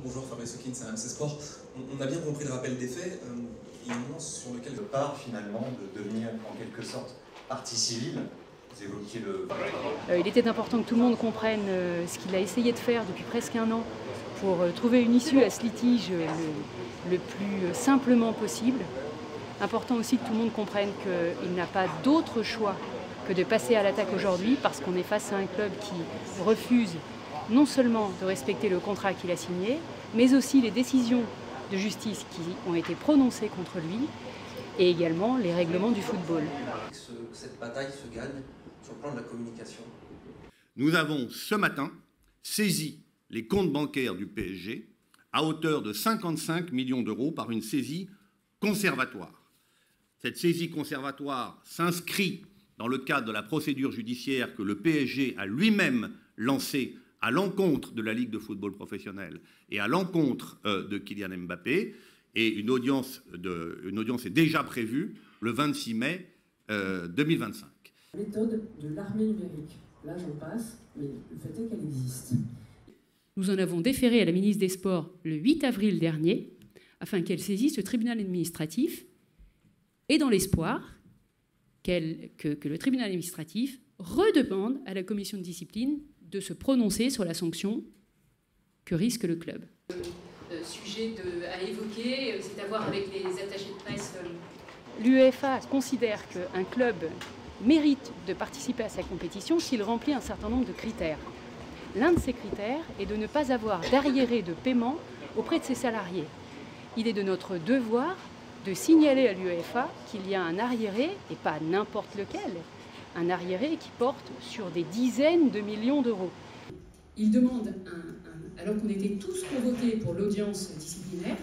Bonjour, Fabrice Hawkins, à MC Sport. On a bien compris le rappel des faits. Il y a un moment sur lequel... De part, finalement, de devenir en quelque sorte partie civile. Vous évoquiez Il était important que tout le monde comprenne ce qu'il a essayé de faire depuis presque un an pour trouver une issue à ce litige le plus simplement possible. Important aussi que tout le monde comprenne qu'il n'a pas d'autre choix que de passer à l'attaque aujourd'hui parce qu'on est face à un club qui refuse non seulement de respecter le contrat qu'il a signé, mais aussi les décisions de justice qui ont été prononcées contre lui et également les règlements du football. Cette bataille se gagne sur le plan de la communication. Nous avons ce matin saisi les comptes bancaires du PSG à hauteur de 55 millions d'euros par une saisie conservatoire. Cette saisie conservatoire s'inscrit dans le cadre de la procédure judiciaire que le PSG a lui-même lancée à l'encontre de la Ligue de football professionnel et à l'encontre de Kylian Mbappé. Et une audience est déjà prévue le 26 mai 2025. La méthode de l'armée numérique. Là, j'en passe, mais le fait est qu'elle existe. Nous en avons déféré à la ministre des Sports le 8 avril dernier, afin qu'elle saisisse le tribunal administratif, et dans l'espoir que le tribunal administratif redemande à la commission de discipline de se prononcer sur la sanction que risque le club. Sujet à évoquer, c'est à voir avec les attachés de presse. L'UEFA considère qu'un club mérite de participer à sa compétition s'il remplit un certain nombre de critères. L'un de ces critères est de ne pas avoir d'arriérés de paiement auprès de ses salariés. Il est de notre devoir de signaler à l'UEFA qu'il y a un arriéré, et pas n'importe lequel, un arriéré qui porte sur des dizaines de millions d'euros. Il demande, alors qu'on était tous convoqués pour l'audience disciplinaire,